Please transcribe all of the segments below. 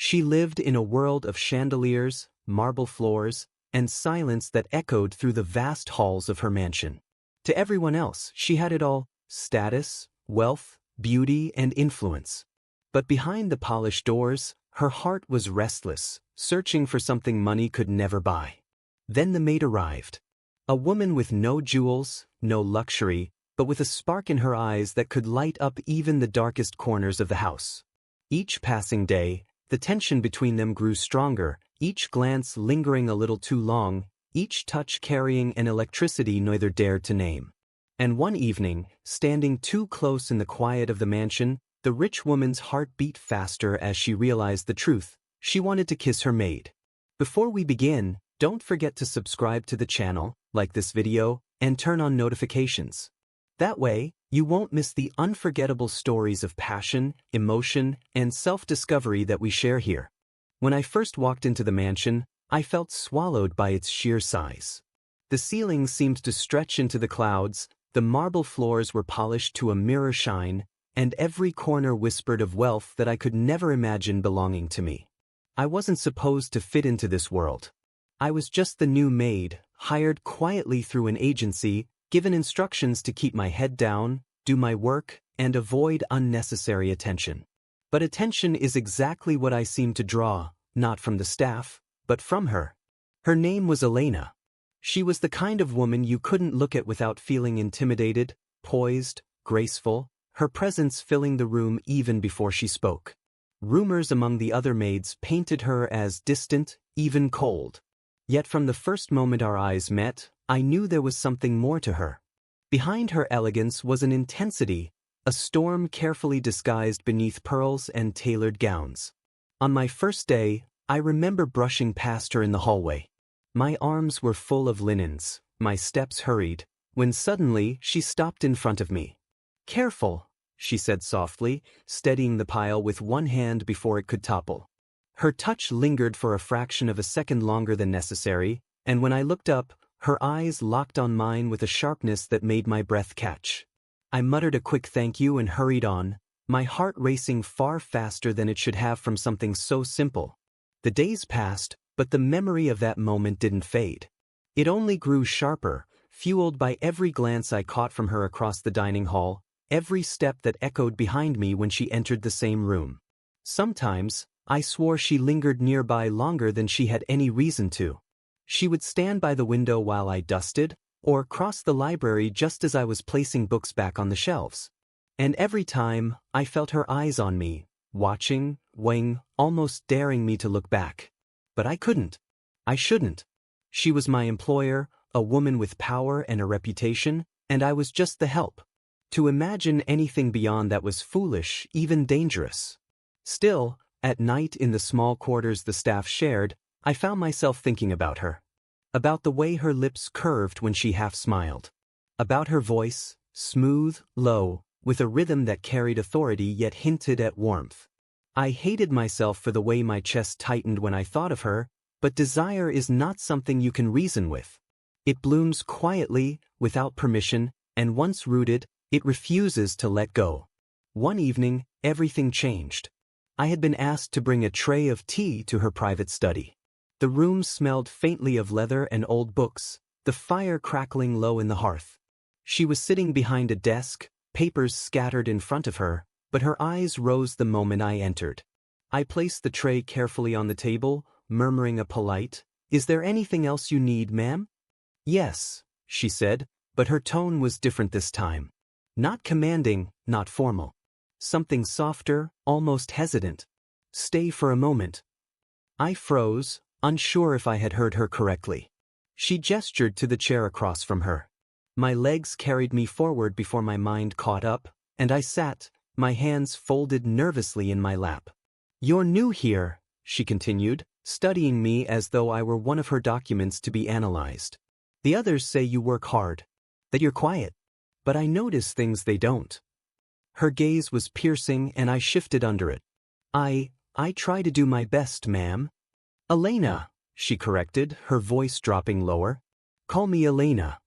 She lived in a world of chandeliers, marble floors, and silence that echoed through the vast halls of her mansion. To everyone else, she had it all: status, wealth, beauty, and influence. But behind the polished doors, her heart was restless, searching for something money could never buy. Then the maid arrived. A woman with no jewels, no luxury, but with a spark in her eyes that could light up even the darkest corners of the house. Each passing day, the tension between them grew stronger, each glance lingering a little too long, each touch carrying an electricity neither dared to name. And one evening, standing too close in the quiet of the mansion, the rich woman's heart beat faster as she realized the truth. She wanted to kiss her maid. Before we begin, don't forget to subscribe to the channel, like this video, and turn on notifications. That way, you won't miss the unforgettable stories of passion, emotion, and self-discovery that we share here. When I first walked into the mansion, I felt swallowed by its sheer size. The ceiling seemed to stretch into the clouds, the marble floors were polished to a mirror shine, and every corner whispered of wealth that I could never imagine belonging to me. I wasn't supposed to fit into this world. I was just the new maid, hired quietly through an agency, given instructions to keep my head down, do my work, and avoid unnecessary attention. But attention is exactly what I seemed to draw, not from the staff, but from her. Her name was Elena. She was the kind of woman you couldn't look at without feeling intimidated, poised, graceful, her presence filling the room even before she spoke. Rumors among the other maids painted her as distant, even cold. Yet from the first moment our eyes met, I knew there was something more to her. Behind her elegance was an intensity, a storm carefully disguised beneath pearls and tailored gowns. On my first day, I remember brushing past her in the hallway. My arms were full of linens, my steps hurried, when suddenly she stopped in front of me. "Careful," she said softly, steadying the pile with one hand before it could topple. Her touch lingered for a fraction of a second longer than necessary, and when I looked up, her eyes locked on mine with a sharpness that made my breath catch. I muttered a quick thank you and hurried on, my heart racing far faster than it should have from something so simple. The days passed, but the memory of that moment didn't fade. It only grew sharper, fueled by every glance I caught from her across the dining hall, every step that echoed behind me when she entered the same room. Sometimes, I swore she lingered nearby longer than she had any reason to. She would stand by the window while I dusted, or cross the library just as I was placing books back on the shelves. And every time, I felt her eyes on me, watching, weighing, almost daring me to look back. But I couldn't. I shouldn't. She was my employer, a woman with power and a reputation, and I was just the help. To imagine anything beyond that was foolish, even dangerous. Still, at night in the small quarters the staff shared, I found myself thinking about her. About the way her lips curved when she half smiled. About her voice, smooth, low, with a rhythm that carried authority yet hinted at warmth. I hated myself for the way my chest tightened when I thought of her, but desire is not something you can reason with. It blooms quietly, without permission, and once rooted, it refuses to let go. One evening, everything changed. I had been asked to bring a tray of tea to her private study. The room smelled faintly of leather and old books, the fire crackling low in the hearth. She was sitting behind a desk, papers scattered in front of her, but her eyes rose the moment I entered. I placed the tray carefully on the table, murmuring a polite, "Is there anything else you need, ma'am?" "Yes," she said, but her tone was different this time. Not commanding, not formal. Something softer, almost hesitant. "Stay for a moment." I froze, unsure if I had heard her correctly. She gestured to the chair across from her. My legs carried me forward before my mind caught up, and I sat, my hands folded nervously in my lap. "You're new here," she continued, studying me as though I were one of her documents to be analyzed. "The others say you work hard, that you're quiet, but I notice things they don't." Her gaze was piercing and I shifted under it. I try to do my best, ma'am." "Elena," she corrected, her voice dropping lower. "Call me Elena."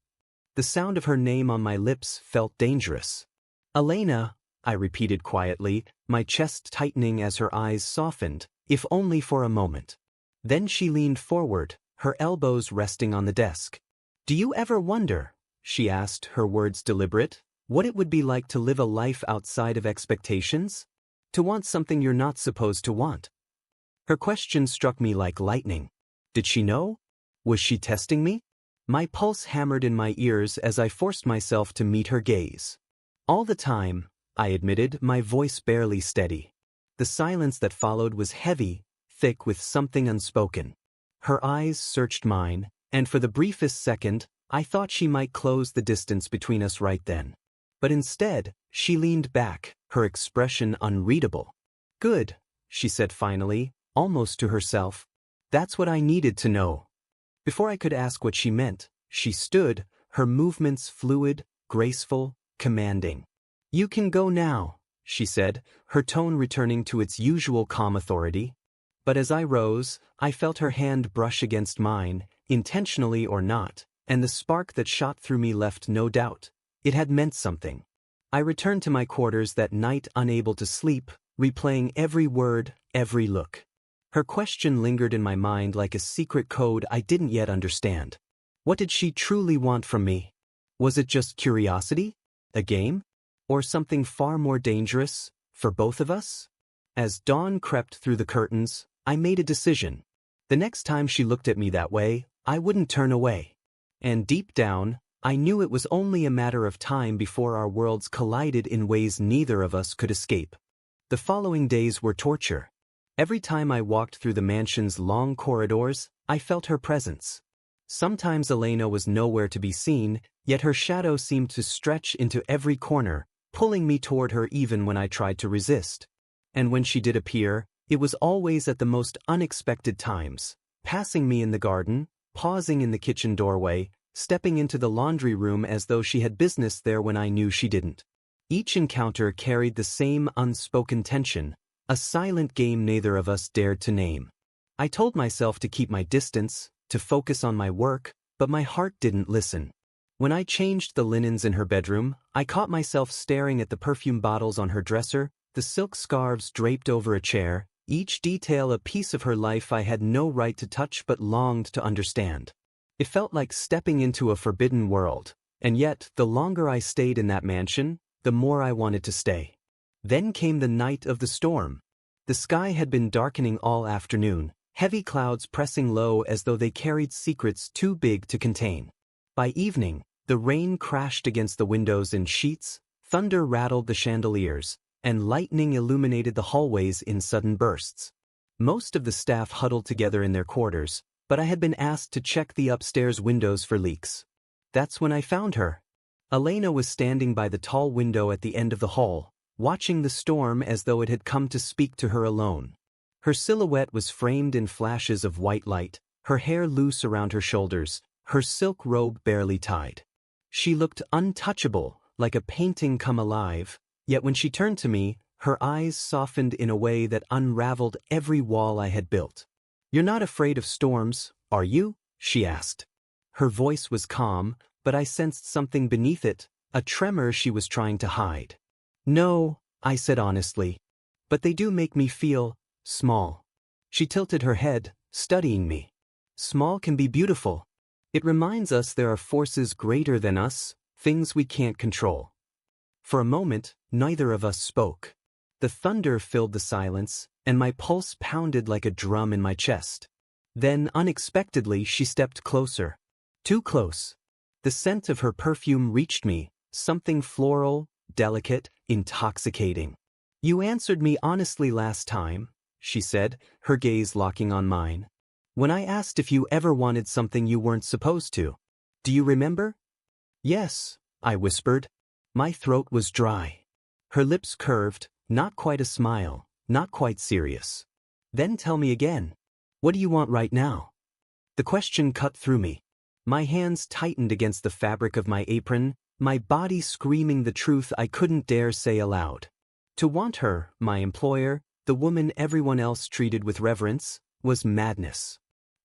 The sound of her name on my lips felt dangerous. "Elena," I repeated quietly, my chest tightening as her eyes softened, if only for a moment. Then she leaned forward, her elbows resting on the desk. "Do you ever wonder," she asked, her words deliberate, "what it would be like to live a life outside of expectations? To want something you're not supposed to want?" Her question struck me like lightning. Did she know? Was she testing me? My pulse hammered in my ears as I forced myself to meet her gaze. "All the time," I admitted, my voice barely steady. The silence that followed was heavy, thick with something unspoken. Her eyes searched mine, and for the briefest second, I thought she might close the distance between us right then. But instead, she leaned back, her expression unreadable. "Good," she said finally, almost to herself. "That's what I needed to know." Before I could ask what she meant, she stood, her movements fluid, graceful, commanding. "You can go now," she said, her tone returning to its usual calm authority. But as I rose, I felt her hand brush against mine, intentionally or not, and the spark that shot through me left no doubt. It had meant something. I returned to my quarters that night unable to sleep, replaying every word, every look. Her question lingered in my mind like a secret code I didn't yet understand. What did she truly want from me? Was it just curiosity? A game? Or something far more dangerous, for both of us? As dawn crept through the curtains, I made a decision. The next time she looked at me that way, I wouldn't turn away. And deep down, I knew it was only a matter of time before our worlds collided in ways neither of us could escape. The following days were torture. Every time I walked through the mansion's long corridors, I felt her presence. Sometimes Elena was nowhere to be seen, yet her shadow seemed to stretch into every corner, pulling me toward her even when I tried to resist. And when she did appear, it was always at the most unexpected times, passing me in the garden, pausing in the kitchen doorway, stepping into the laundry room as though she had business there when I knew she didn't. Each encounter carried the same unspoken tension, a silent game neither of us dared to name. I told myself to keep my distance, to focus on my work, but my heart didn't listen. When I changed the linens in her bedroom, I caught myself staring at the perfume bottles on her dresser, the silk scarves draped over a chair, each detail a piece of her life I had no right to touch but longed to understand. It felt like stepping into a forbidden world, and yet, the longer I stayed in that mansion, the more I wanted to stay. Then came the night of the storm. The sky had been darkening all afternoon, heavy clouds pressing low as though they carried secrets too big to contain. By evening, the rain crashed against the windows in sheets, thunder rattled the chandeliers, and lightning illuminated the hallways in sudden bursts. Most of the staff huddled together in their quarters, but I had been asked to check the upstairs windows for leaks. That's when I found her. Elena was standing by the tall window at the end of the hall, watching the storm as though it had come to speak to her alone. Her silhouette was framed in flashes of white light, her hair loose around her shoulders, her silk robe barely tied. She looked untouchable, like a painting come alive, yet when she turned to me, her eyes softened in a way that unraveled every wall I had built. "You're not afraid of storms, are you?" she asked. Her voice was calm, but I sensed something beneath it, a tremor she was trying to hide. "No," I said honestly, "but they do make me feel small." She tilted her head, studying me. "Small can be beautiful. It reminds us there are forces greater than us, things we can't control." For a moment, neither of us spoke. The thunder filled the silence, and my pulse pounded like a drum in my chest. Then, unexpectedly, she stepped closer. Too close. The scent of her perfume reached me, something floral, delicate, intoxicating. "You answered me honestly last time," she said, her gaze locking on mine. "When I asked if you ever wanted something you weren't supposed to. Do you remember?" "Yes," I whispered. My throat was dry. Her lips curved, not quite a smile, not quite serious. "Then tell me again. What do you want right now?" The question cut through me. My hands tightened against the fabric of my apron, my body screaming the truth I couldn't dare say aloud. To want her, my employer, the woman everyone else treated with reverence, was madness.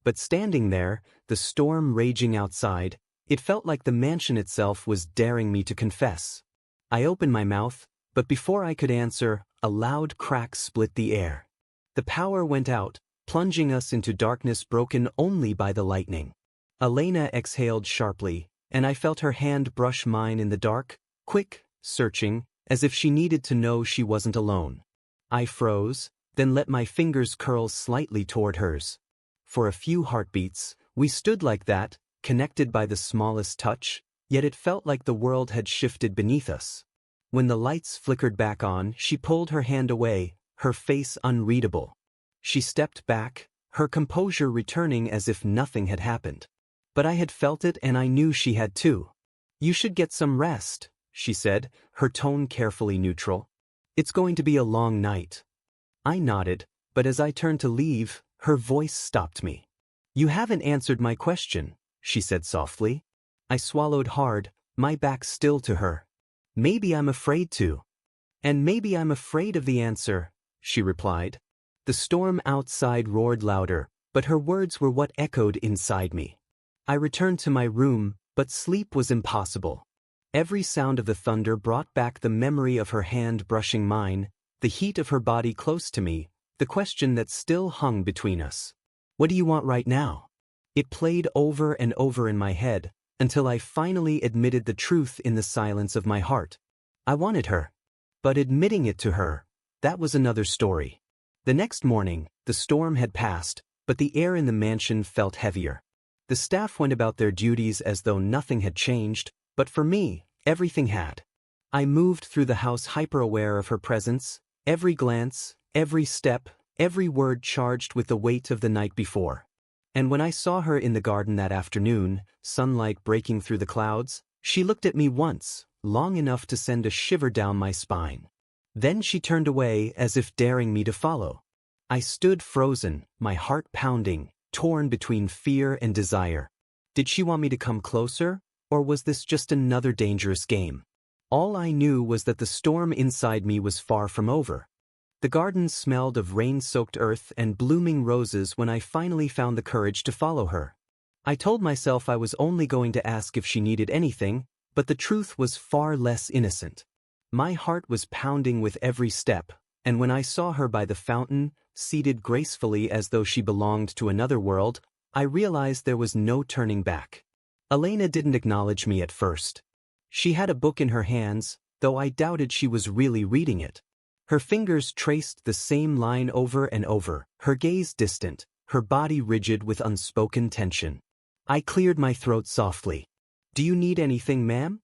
But standing there, the storm raging outside, it felt like the mansion itself was daring me to confess. I opened my mouth, but before I could answer, a loud crack split the air. The power went out, plunging us into darkness broken only by the lightning. Elena exhaled sharply, and I felt her hand brush mine in the dark, quick, searching, as if she needed to know she wasn't alone. I froze, then let my fingers curl slightly toward hers. For a few heartbeats, we stood like that, connected by the smallest touch, yet it felt like the world had shifted beneath us. When the lights flickered back on, she pulled her hand away, her face unreadable. She stepped back, her composure returning as if nothing had happened. But I had felt it and I knew she had too. "You should get some rest," she said, her tone carefully neutral. "It's going to be a long night." I nodded, but as I turned to leave, her voice stopped me. "You haven't answered my question," she said softly. I swallowed hard, my back still to her. "Maybe I'm afraid to." "And maybe I'm afraid of the answer," she replied. The storm outside roared louder, but her words were what echoed inside me. I returned to my room, but sleep was impossible. Every sound of the thunder brought back the memory of her hand brushing mine, the heat of her body close to me, the question that still hung between us. "What do you want right now?" It played over and over in my head, until I finally admitted the truth in the silence of my heart. I wanted her. But admitting it to her, that was another story. The next morning, the storm had passed, but the air in the mansion felt heavier. The staff went about their duties as though nothing had changed, but for me, everything had. I moved through the house hyper-aware of her presence, every glance, every step, every word charged with the weight of the night before. And when I saw her in the garden that afternoon, sunlight breaking through the clouds, she looked at me once, long enough to send a shiver down my spine. Then she turned away as if daring me to follow. I stood frozen, my heart pounding, torn between fear and desire. Did she want me to come closer, or was this just another dangerous game? All I knew was that the storm inside me was far from over. The garden smelled of rain-soaked earth and blooming roses when I finally found the courage to follow her. I told myself I was only going to ask if she needed anything, but the truth was far less innocent. My heart was pounding with every step, and when I saw her by the fountain, seated gracefully as though she belonged to another world, I realized there was no turning back. Elena didn't acknowledge me at first. She had a book in her hands, though I doubted she was really reading it. Her fingers traced the same line over and over, her gaze distant, her body rigid with unspoken tension. I cleared my throat softly. "Do you need anything, ma'am?"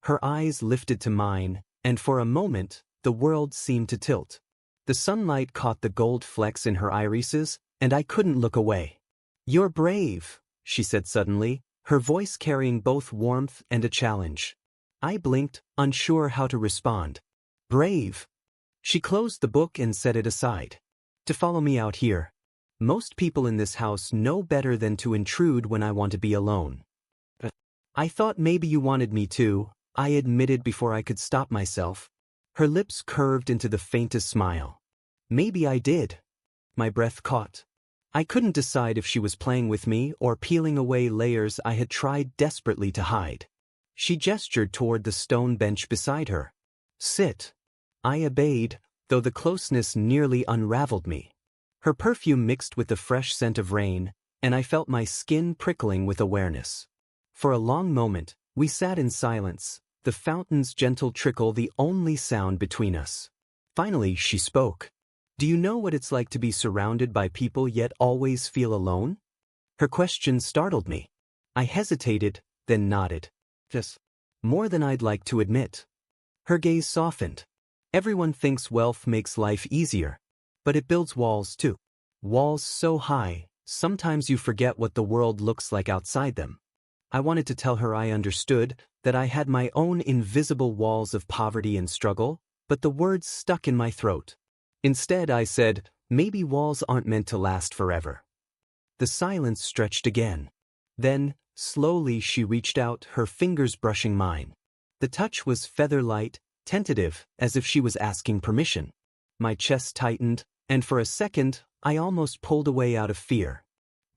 Her eyes lifted to mine, and for a moment, the world seemed to tilt. The sunlight caught the gold flecks in her irises, and I couldn't look away. "You're brave," she said suddenly, her voice carrying both warmth and a challenge. I blinked, unsure how to respond. "Brave?" She closed the book and set it aside. "To follow me out here. Most people in this house know better than to intrude when I want to be alone." "I thought maybe you wanted me to," I admitted before I could stop myself. Her lips curved into the faintest smile. "Maybe I did." My breath caught. I couldn't decide if she was playing with me or peeling away layers I had tried desperately to hide. She gestured toward the stone bench beside her. "Sit." I obeyed, though the closeness nearly unraveled me. Her perfume mixed with the fresh scent of rain, and I felt my skin prickling with awareness. For a long moment, we sat in silence, the fountain's gentle trickle the only sound between us. Finally, she spoke. "Do you know what it's like to be surrounded by people yet always feel alone?" Her question startled me. I hesitated, then nodded. "Yes. More than I'd like to admit." Her gaze softened. "Everyone thinks wealth makes life easier. But it builds walls too. Walls so high, sometimes you forget what the world looks like outside them." I wanted to tell her I understood, that I had my own invisible walls of poverty and struggle, but the words stuck in my throat. Instead, I said, "Maybe walls aren't meant to last forever." The silence stretched again. Then, slowly she reached out, her fingers brushing mine. The touch was feather-light, tentative, as if she was asking permission. My chest tightened, and for a second, I almost pulled away out of fear.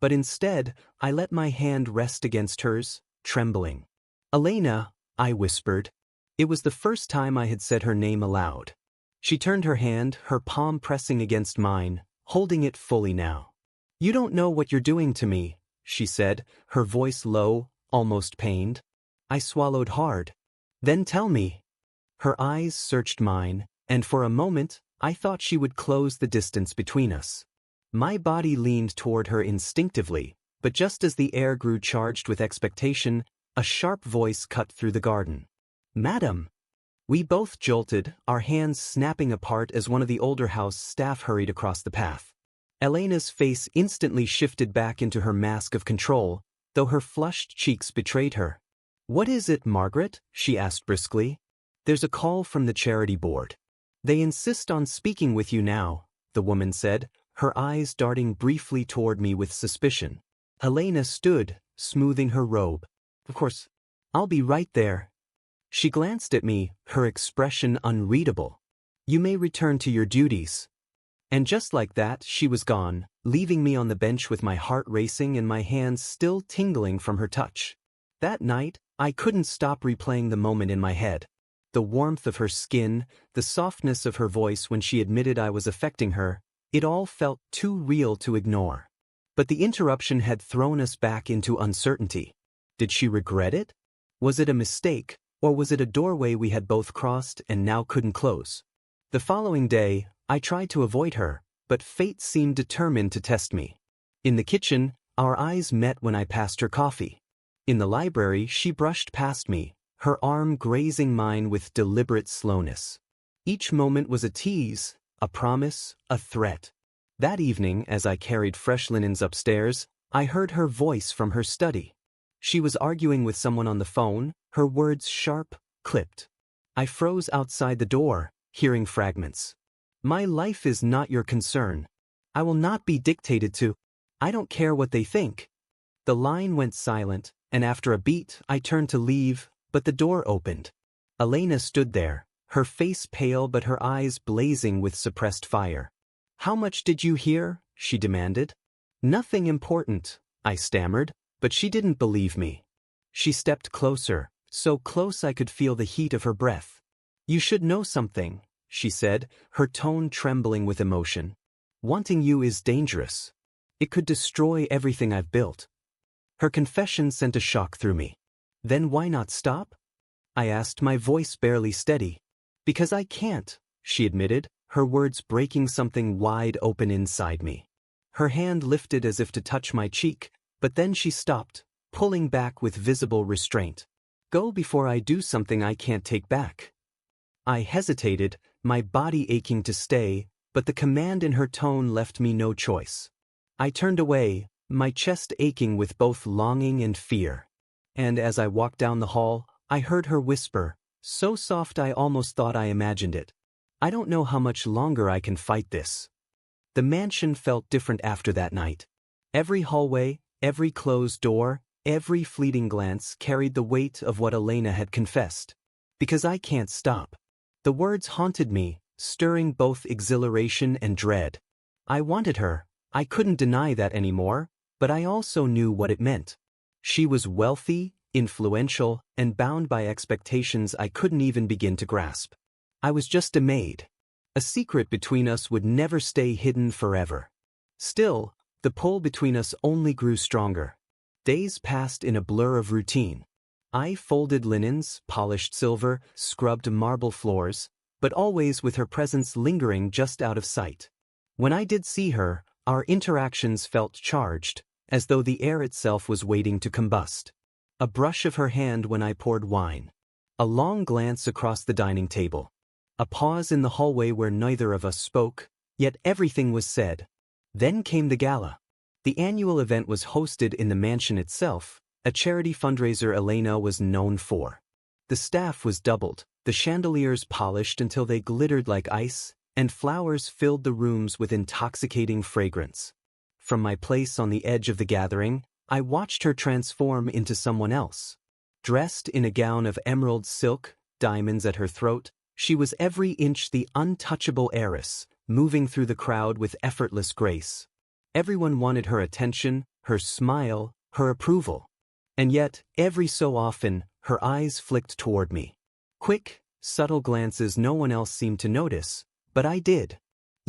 But instead, I let my hand rest against hers, trembling. "Elena," I whispered. It was the first time I had said her name aloud. She turned her hand, her palm pressing against mine, holding it fully now. "You don't know what you're doing to me," she said, her voice low, almost pained. I swallowed hard. "Then tell me." Her eyes searched mine, and for a moment, I thought she would close the distance between us. My body leaned toward her instinctively, but just as the air grew charged with expectation, a sharp voice cut through the garden. "Madam!" We both jolted, our hands snapping apart as one of the older house staff hurried across the path. Elena's face instantly shifted back into her mask of control, though her flushed cheeks betrayed her. "What is it, Margaret?" she asked briskly. "There's a call from the charity board. They insist on speaking with you now," the woman said, her eyes darting briefly toward me with suspicion. Elena stood, smoothing her robe. "Of course, I'll be right there." She glanced at me, her expression unreadable. "You may return to your duties." And just like that, she was gone, leaving me on the bench with my heart racing and my hands still tingling from her touch. That night, I couldn't stop replaying the moment in my head. The warmth of her skin, the softness of her voice when she admitted I was affecting her, it all felt too real to ignore. But the interruption had thrown us back into uncertainty. Did she regret it? Was it a mistake, or was it a doorway we had both crossed and now couldn't close? The following day, I tried to avoid her, but fate seemed determined to test me. In the kitchen, our eyes met when I passed her coffee. In the library, she brushed past me, her arm grazing mine with deliberate slowness. Each moment was a tease, a promise, a threat. That evening, as I carried fresh linens upstairs, I heard her voice from her study. She was arguing with someone on the phone, her words sharp, clipped. I froze outside the door, hearing fragments. "My life is not your concern. I will not be dictated to. I don't care what they think." The line went silent, and after a beat, I turned to leave, but the door opened. Elena stood there, her face pale but her eyes blazing with suppressed fire. "How much did you hear?" she demanded. "Nothing important," I stammered, but she didn't believe me. She stepped closer, so close I could feel the heat of her breath. "You should know something," she said, her tone trembling with emotion. "Wanting you is dangerous. It could destroy everything I've built." Her confession sent a shock through me. "Then why not stop?" I asked, my voice barely steady. "Because I can't," she admitted, her words breaking something wide open inside me. Her hand lifted as if to touch my cheek, but then she stopped, pulling back with visible restraint. "Go before I do something I can't take back." I hesitated, my body aching to stay, but the command in her tone left me no choice. I turned away, my chest aching with both longing and fear. And as I walked down the hall, I heard her whisper, so soft I almost thought I imagined it. "I don't know how much longer I can fight this." The mansion felt different after that night. Every hallway, every closed door, every fleeting glance carried the weight of what Elena had confessed. "Because I can't stop." The words haunted me, stirring both exhilaration and dread. I wanted her, I couldn't deny that anymore, but I also knew what it meant. She was wealthy, influential, and bound by expectations I couldn't even begin to grasp. I was just a maid. A secret between us would never stay hidden forever. Still, the pull between us only grew stronger. Days passed in a blur of routine. I folded linens, polished silver, scrubbed marble floors, but always with her presence lingering just out of sight. When I did see her, our interactions felt charged, as though the air itself was waiting to combust. A brush of her hand when I poured wine. A long glance across the dining table. A pause in the hallway where neither of us spoke, yet everything was said. Then came the gala. The annual event was hosted in the mansion itself, a charity fundraiser Elena was known for. The staff was doubled, the chandeliers polished until they glittered like ice, and flowers filled the rooms with intoxicating fragrance. From my place on the edge of the gathering, I watched her transform into someone else. Dressed in a gown of emerald silk, diamonds at her throat, she was every inch the untouchable heiress, moving through the crowd with effortless grace. Everyone wanted her attention, her smile, her approval. And yet, every so often, her eyes flicked toward me. Quick, subtle glances no one else seemed to notice, but I did.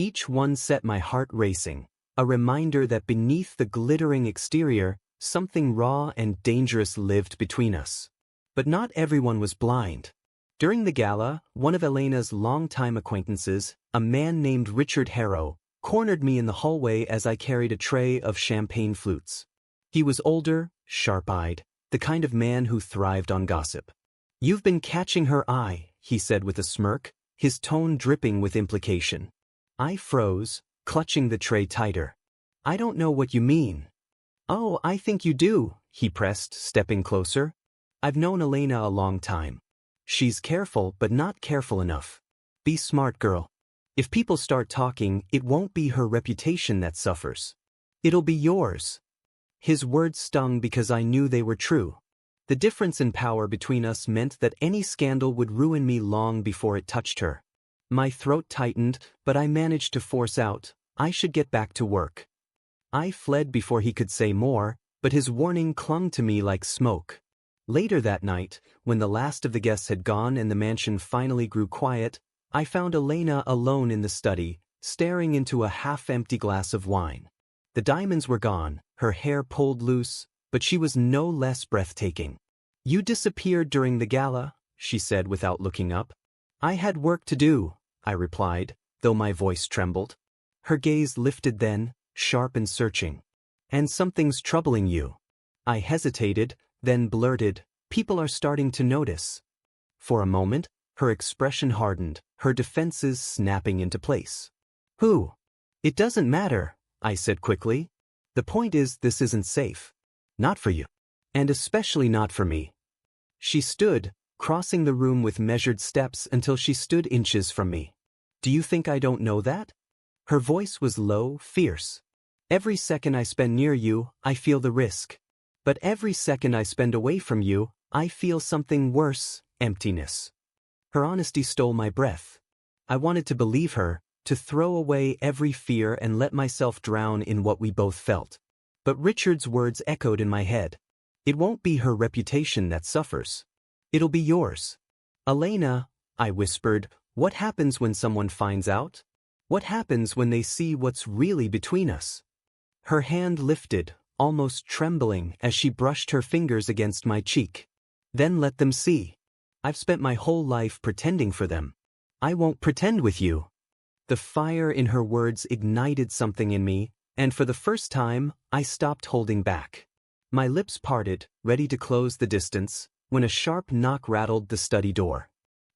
Each one set my heart racing, a reminder that beneath the glittering exterior, something raw and dangerous lived between us. But not everyone was blind. During the gala, one of Elena's longtime acquaintances, a man named Richard Harrow, cornered me in the hallway as I carried a tray of champagne flutes. He was older, sharp-eyed, the kind of man who thrived on gossip. "You've been catching her eye," he said with a smirk, his tone dripping with implication. I froze, clutching the tray tighter. "I don't know what you mean." "Oh, I think you do," he pressed, stepping closer. "I've known Elena a long time. She's careful but not careful enough. Be smart, girl. If people start talking, it won't be her reputation that suffers. It'll be yours." His words stung because I knew they were true. The difference in power between us meant that any scandal would ruin me long before it touched her. My throat tightened, but I managed to force out, "I should get back to work." I fled before he could say more, but his warning clung to me like smoke. Later that night, when the last of the guests had gone and the mansion finally grew quiet, I found Elena alone in the study, staring into a half-empty glass of wine. The diamonds were gone, her hair pulled loose, but she was no less breathtaking. "You disappeared during the gala," she said without looking up. "I had work to do," I replied, though my voice trembled. Her gaze lifted then, sharp and searching. "And something's troubling you." I hesitated, then blurted, "People are starting to notice." For a moment, her expression hardened, her defenses snapping into place. "Who?" "It doesn't matter," I said quickly. "The point is, this isn't safe. Not for you. And especially not for me." She stood, crossing the room with measured steps until she stood inches from me. "Do you think I don't know that?" Her voice was low, fierce. "Every second I spend near you, I feel the risk. But every second I spend away from you, I feel something worse, emptiness." Her honesty stole my breath. I wanted to believe her, to throw away every fear and let myself drown in what we both felt. But Richard's words echoed in my head. "It won't be her reputation that suffers. It'll be yours." "Elena," I whispered, "what happens when someone finds out? What happens when they see what's really between us?" Her hand lifted, almost trembling, as she brushed her fingers against my cheek. "Then let them see. I've spent my whole life pretending for them. I won't pretend with you." The fire in her words ignited something in me, and for the first time, I stopped holding back. My lips parted, ready to close the distance, when a sharp knock rattled the study door.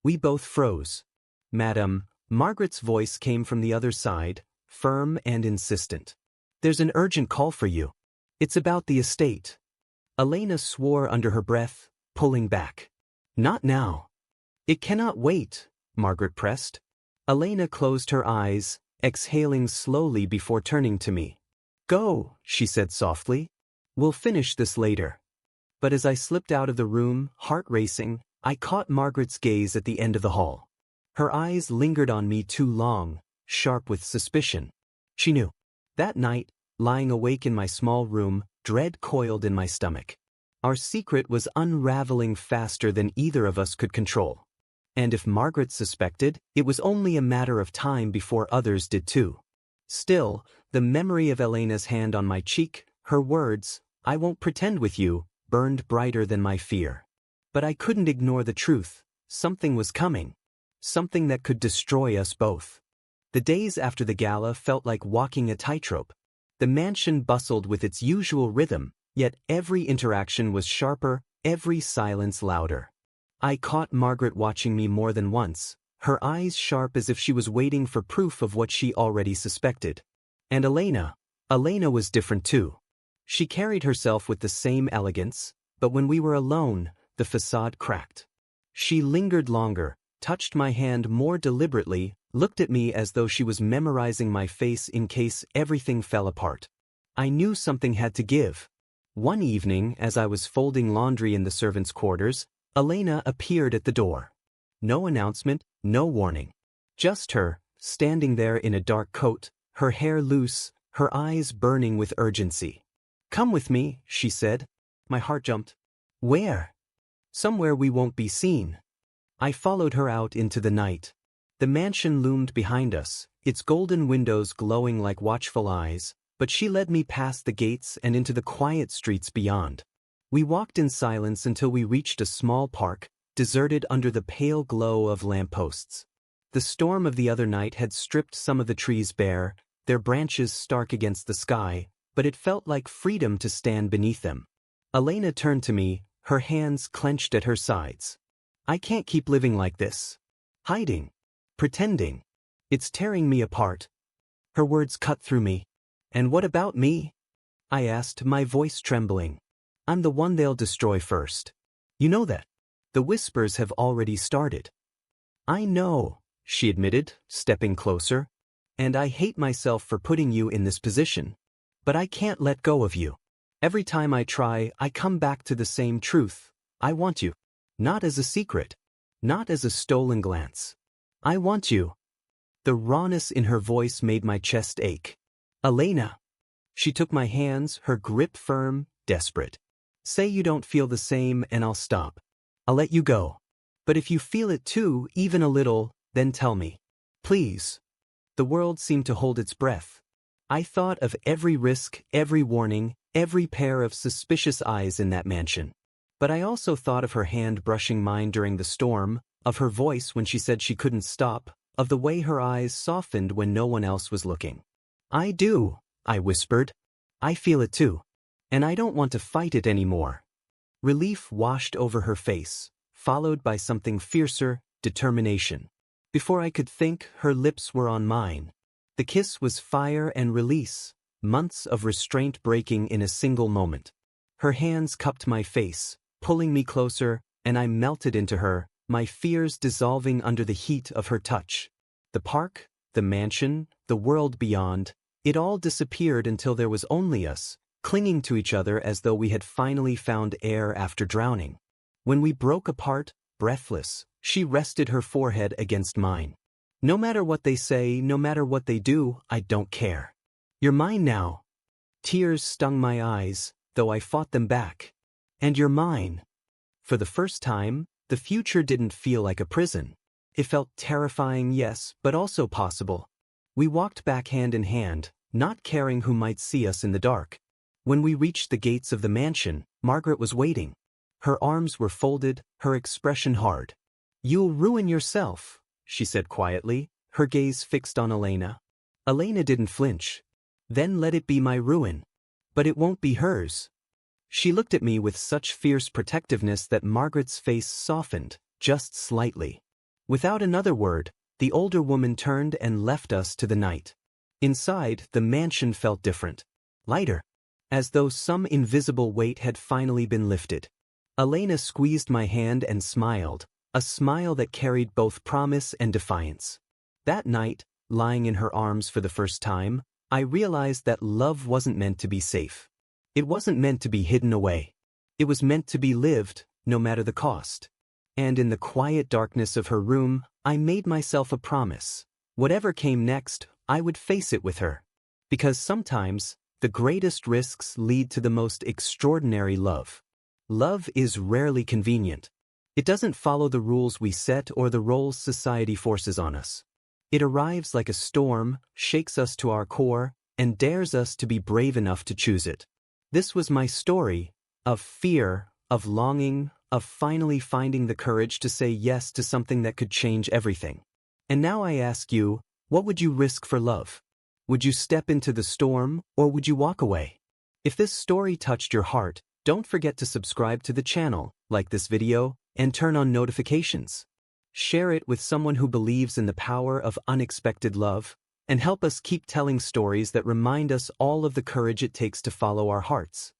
We both froze. "Madam," Margaret's voice came from the other side, firm and insistent. "There's an urgent call for you. It's about the estate." Elena swore under her breath, pulling back. "Not now." "It cannot wait," Margaret pressed. Elena closed her eyes, exhaling slowly before turning to me. "Go," she said softly. "We'll finish this later." But as I slipped out of the room, heart racing, I caught Margaret's gaze at the end of the hall. Her eyes lingered on me too long, sharp with suspicion. She knew. That night, lying awake in my small room, dread coiled in my stomach. Our secret was unraveling faster than either of us could control. And if Margaret suspected, it was only a matter of time before others did too. Still, the memory of Elena's hand on my cheek, her words, "I won't pretend with you," burned brighter than my fear. But I couldn't ignore the truth. Something was coming. Something that could destroy us both. The days after the gala felt like walking a tightrope. The mansion bustled with its usual rhythm, yet every interaction was sharper, every silence louder. I caught Margaret watching me more than once, her eyes sharp as if she was waiting for proof of what she already suspected. And Elena was different too. She carried herself with the same elegance, but when we were alone, the facade cracked. She lingered longer, touched my hand more deliberately, looked at me as though she was memorizing my face in case everything fell apart. I knew something had to give. One evening, as I was folding laundry in the servants' quarters, Elena appeared at the door. No announcement, no warning. Just her, standing there in a dark coat, her hair loose, her eyes burning with urgency. "Come with me," she said. My heart jumped. "Where?" "Somewhere we won't be seen." I followed her out into the night. The mansion loomed behind us, its golden windows glowing like watchful eyes, but she led me past the gates and into the quiet streets beyond. We walked in silence until we reached a small park, deserted under the pale glow of lampposts. The storm of the other night had stripped some of the trees bare, their branches stark against the sky, but it felt like freedom to stand beneath them. Elena turned to me, her hands clenched at her sides. I can't keep living like this. Hiding. Pretending. It's tearing me apart. Her words cut through me. And what about me? I asked, my voice trembling. I'm the one they'll destroy first. You know that. The whispers have already started. I know, she admitted, stepping closer. And I hate myself for putting you in this position. But I can't let go of you. Every time I try, I come back to the same truth. I want you. Not as a secret. Not as a stolen glance. I want you. The rawness in her voice made my chest ache. Elena. She took my hands, her grip firm, desperate. Say you don't feel the same and I'll stop. I'll let you go. But if you feel it too, even a little, then tell me. Please. The world seemed to hold its breath. I thought of every risk, every warning, every pair of suspicious eyes in that mansion. But I also thought of her hand brushing mine during the storm, of her voice when she said she couldn't stop, of the way her eyes softened when no one else was looking. I do, I whispered. I feel it too. And I don't want to fight it anymore. Relief washed over her face, followed by something fiercer, determination. Before I could think, her lips were on mine. The kiss was fire and release, months of restraint breaking in a single moment. Her hands cupped my face, pulling me closer, and I melted into her, my fears dissolving under the heat of her touch. The park, the mansion, the world beyond, it all disappeared until there was only us, clinging to each other as though we had finally found air after drowning. When we broke apart, breathless, she rested her forehead against mine. No matter what they say, no matter what they do, I don't care. You're mine now. Tears stung my eyes, though I fought them back. And you're mine. For the first time, the future didn't feel like a prison. It felt terrifying, yes, but also possible. We walked back hand in hand, not caring who might see us in the dark. When we reached the gates of the mansion, Margaret was waiting. Her arms were folded, her expression hard. You'll ruin yourself, she said quietly, her gaze fixed on Elena. Elena didn't flinch. Then let it be my ruin. But it won't be hers. She looked at me with such fierce protectiveness that Margaret's face softened, just slightly. Without another word, the older woman turned and left us to the night. Inside, the mansion felt different. Lighter. As though some invisible weight had finally been lifted. Elena squeezed my hand and smiled, a smile that carried both promise and defiance. That night, lying in her arms for the first time, I realized that love wasn't meant to be safe. It wasn't meant to be hidden away. It was meant to be lived, no matter the cost. And in the quiet darkness of her room, I made myself a promise. Whatever came next, I would face it with her. Because sometimes, the greatest risks lead to the most extraordinary love. Love is rarely convenient. It doesn't follow the rules we set or the roles society forces on us. It arrives like a storm, shakes us to our core, and dares us to be brave enough to choose it. This was my story, of fear, of longing, of finally finding the courage to say yes to something that could change everything. And now I ask you, what would you risk for love? Would you step into the storm, or would you walk away? If this story touched your heart, don't forget to subscribe to the channel, like this video, and turn on notifications. Share it with someone who believes in the power of unexpected love, and help us keep telling stories that remind us all of the courage it takes to follow our hearts.